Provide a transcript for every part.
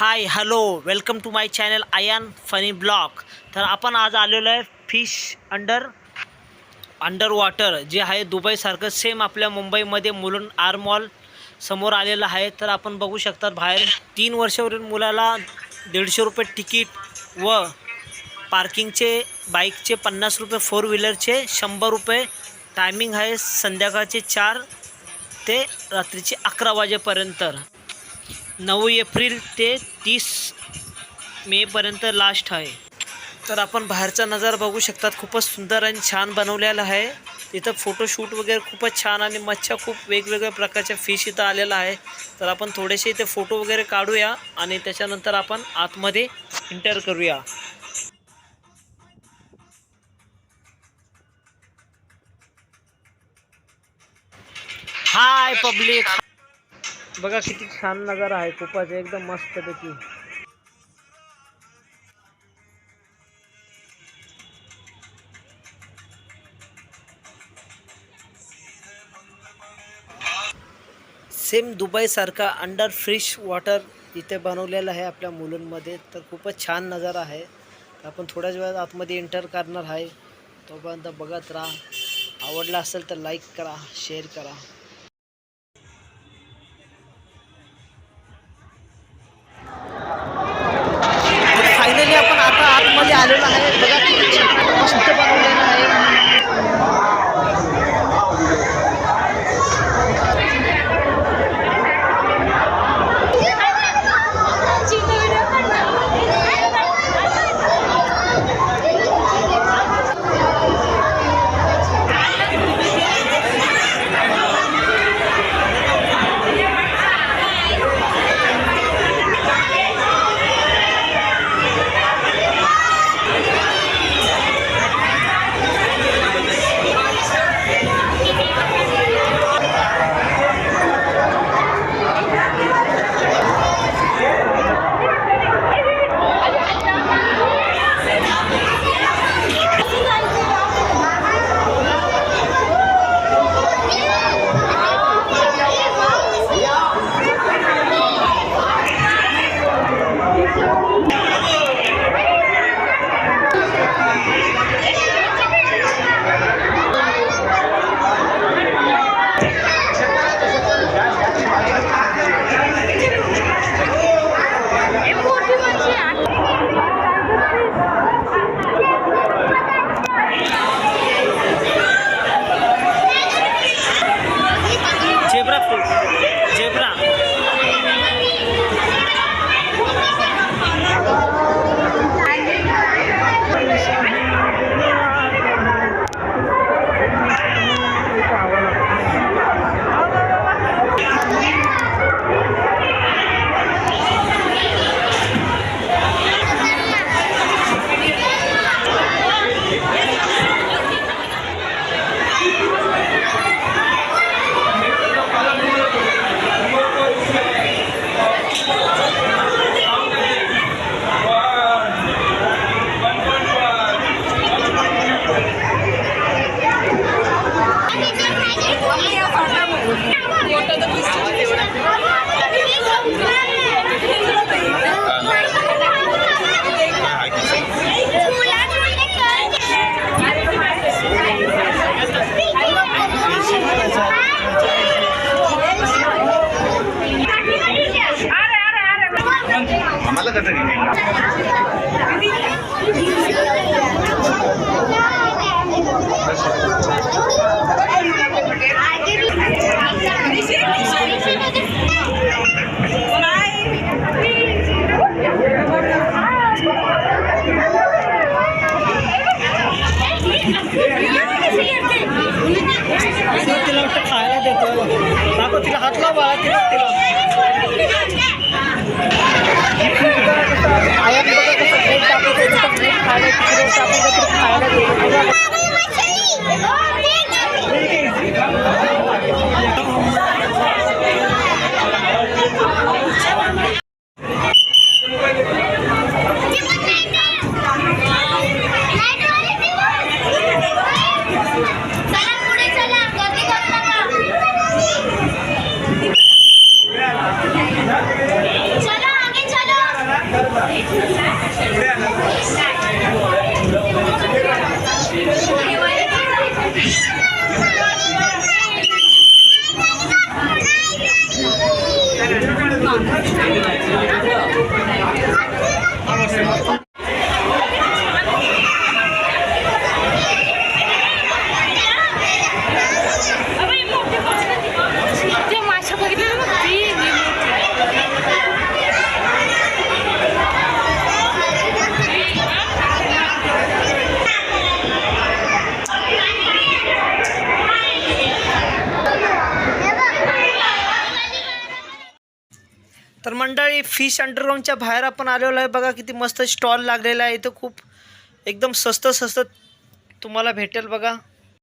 High hello welcome to my channel Ayan funny blog. तर आपण आज आलेलो आहे फिश अंडर वॉटर जे आहे दुबईसारखं सेम आपल्या मुंबईमध्ये मुलुंड आर मॉल समोर आलेलं आहे. तर आपण बघू शकतात बाहेर 3 वर्षावरील मुलाला 150 रुपये तिकीट व पार्किंगचे बाईकचे 50 रुपये, 4 व्हीलरचे 100 रुपये. टायमिंग आहे संध्याकाळचे 4 ते रात्रीचे 11 वाजेपर्यंत. 9 एप्रिल ते 30 मेपर्यंत लास्ट आहे. तर आपण बाहेरचा नजारा बघू शकतात. खूपच सुंदर आणि छान बनवलेला आहे. इथं फोटोशूट वगैरे खूपच छान आणि मच्छा खूप वेगवेगळ्या प्रकारच्या फिश इथं आलेला आहे. तर आपण थोडेसे इथे फोटो वगैरे काढूया आणि त्याच्यानंतर आपण आतमध्ये एंटर करूया. हाय पब्लिक, बघा किती छान नजारा आहे. खूपच एकदम मस्तपैकी. सेम दुबईसारखा अंडर फ्रेश वॉटर इथे बनवलेलं आहे आपल्या मुलुंडमध्ये. तर खूपच छान नजारा आहे. आपण थोड्याच वेळात आतमध्ये एंटर करणार आहे. तोपर्यंत बघत राहा. आवडला असेल तर लाईक करा, शेअर करा. फायनली आपण आता आतमध्ये आलेलो आहे. बघा किती छान मस्त बनवलेलं आहे. जेब्रा आम्हाला कसं तिला वाटतं खायला देतो. दाखव तिला, हात लाव बाळा तिला. आया बघा कसं प्लेट टाकतो, प्लेट खायला देतो. फिश अंडरग्राऊंडच्या बाहेर आपण आलेलो आहे. बघा किती मस्त स्टॉल लागलेला आहे इथं. खूप एकदम स्वस्त तुम्हाला भेटेल बघा.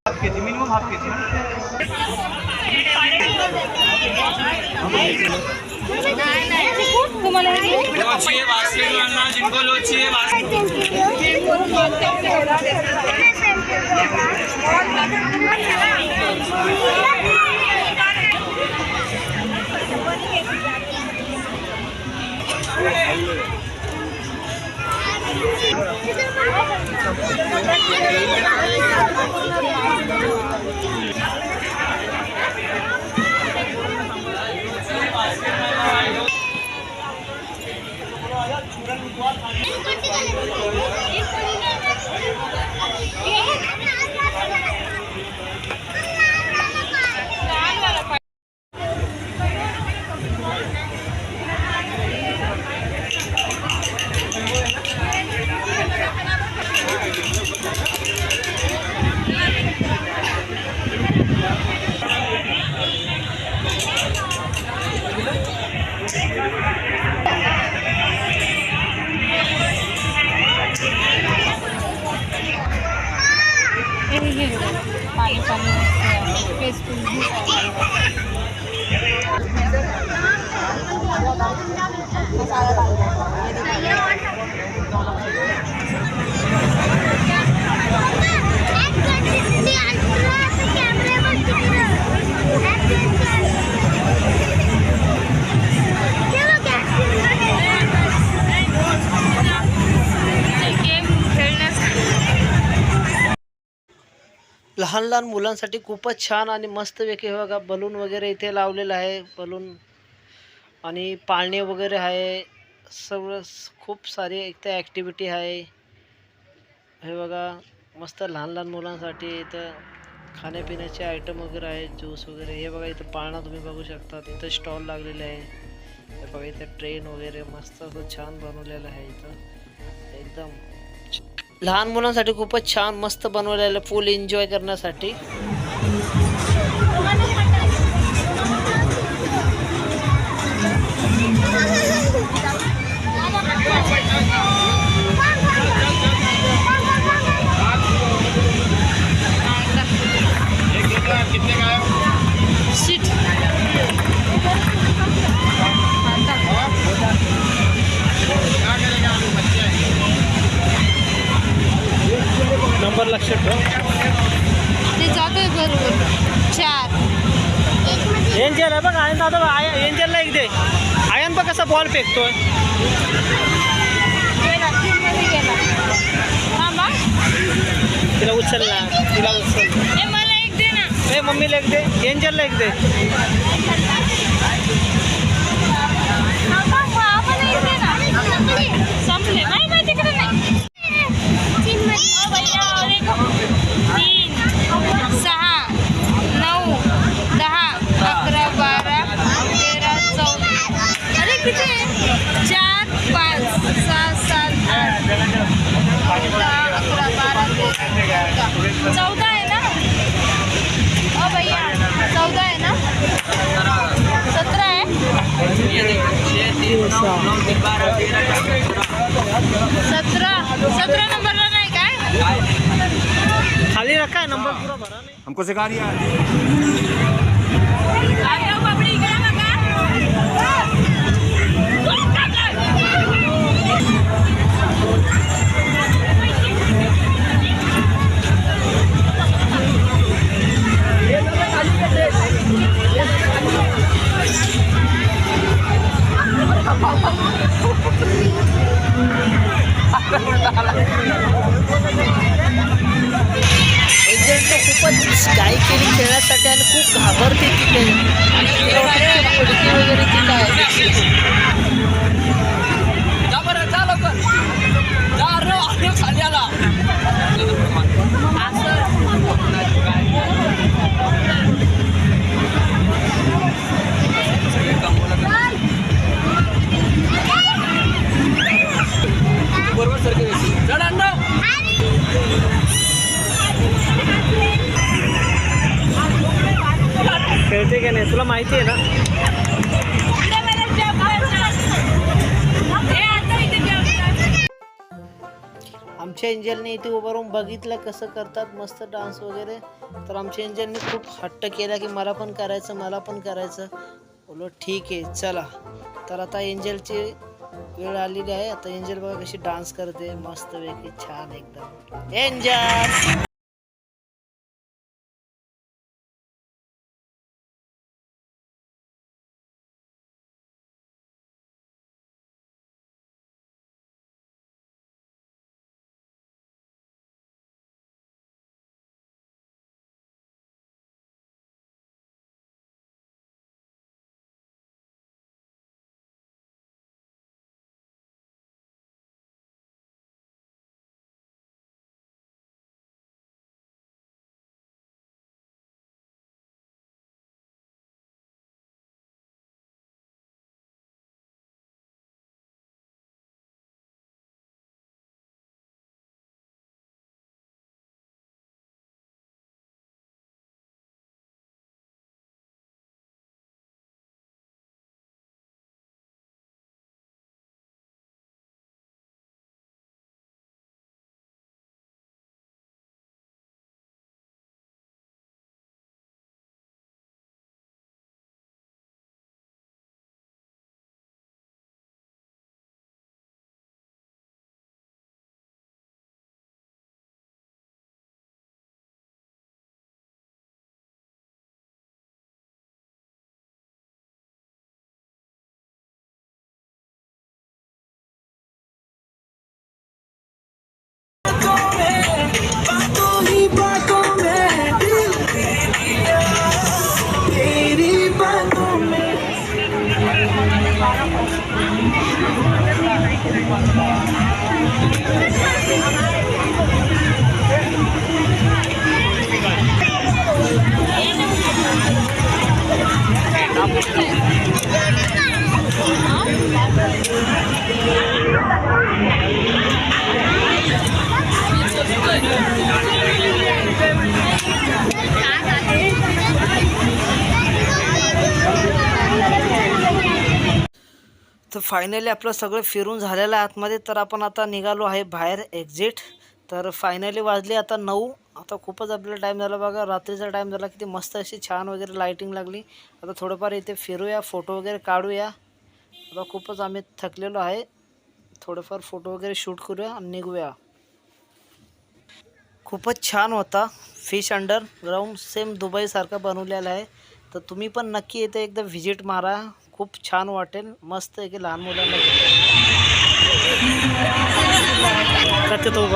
हाफ के जी मिनिमम हाफ के जी. लहान लहान मुलांसाठी खूपच छान आणि मस्तपैकी हे बघा बलून वगैरे इथे लावलेलं आहे. बलून आणि पाळणे वगैरे आहे. सगळं खूप सारी इथे ॲक्टिव्हिटी आहे. हे बघा मस्त लहान लहान मुलांसाठी इथं खाण्यापिण्याचे आयटम वगैरे आहेत. ज्यूस वगैरे. हे बघा इथं पाळणा तुम्ही बघू शकता. इथं स्टॉल लागलेले आहे. हे बघा इथं ट्रेन वगैरे मस्त असं छान बनवलेलं आहे. इथं एकदम लहान मुलांसाठी खूपच छान मस्त बनवलेलं फुल एन्जॉय करण्यासाठी. नंबर लक्षात ठेव. ते जातोय बरोबर 4. एंजल आहे बघ. आयन दादा एंजलला एक दे. आयन बघ कसा बॉल फेकतोय. गेला 3 मध्ये गेला. थांबा. तिला उचल ना. तिला उचल. ए मला एक दे ना. ए मम्मीला एक दे. एंजलला एक दे. थांबा आपण एक दे ना. संपले. नाही तिकडे नाही. 3 भैया और एक 3 6 9 10 11 12 13 14. अरे किती आहे? 4 5 6 7 8 10 11 12 13 14 आहे ना. ओ भैया 14 आहे ना. 17 आहे. 17 नंबरला नाही काय. खाली रखा है नंबर पूरा भरा नहीं. हमको सिखा दिया. एजंटने खूपच घाई केली खेळण्यासाठी आणि खूप घाबरते तिथे. पडकी वगैरे तिथं आहे. बरोबर सर खेळते की नाही तुला माहिती आहे ना. आमच्या एंजलने इथे उभं राहून बघितलं कसं करतात मस्त डान्स वगैरे. तर आमच्या एंजलने खूप हट्ट केला की मला पण करायचं. बोलो ठीक आहे चला. तर आता एंजलची वेळ आलेली आहे. आता एंजल बघा कशी डान्स करते मस्त वेगळी छान एकदम. एंजल तर फायनली आपलं सगळं फिरून झालेलं आहे आतमध्ये. तर आपण आता निघालो आहे बाहेर एक्झिट. तर फायनली वाजले आता 9. आता खूपच आपल्याला टाईम झाला बघा. रात्रीचा टाईम झाला. किती मस्त अशी छान वगैरे लाईटिंग लागली. आता थोडंफार इथे फिरूया फोटो वगैरे काढूया. आता खूपच आम्ही थकलेलो आहे. थोडंफार फोटो वगैरे शूट करूया आणि निघूया. खूपच छान होता. फिश अंडरग्राउंड सेम दुबईसारखा बनवलेला आहे. तर तुम्ही पण नक्की इथे एकदा व्हिजिट मारा. खूप छान वाटेल. मस्त आहे की लहान मुलांना तो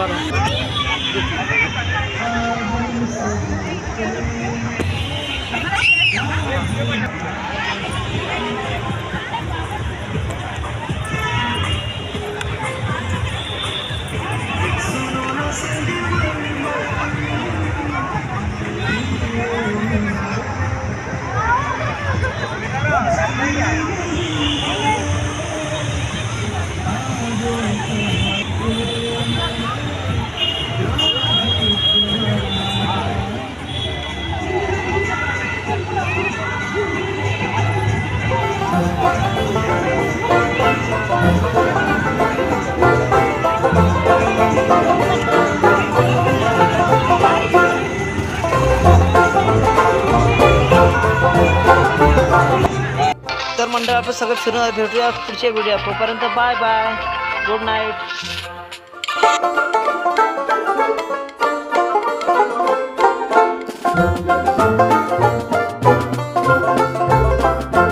तर मंडळ आपण सगळं फिरून भेटूया पुढच्या व्हिडिओ. तोपर्यंत बाय बाय. Good night.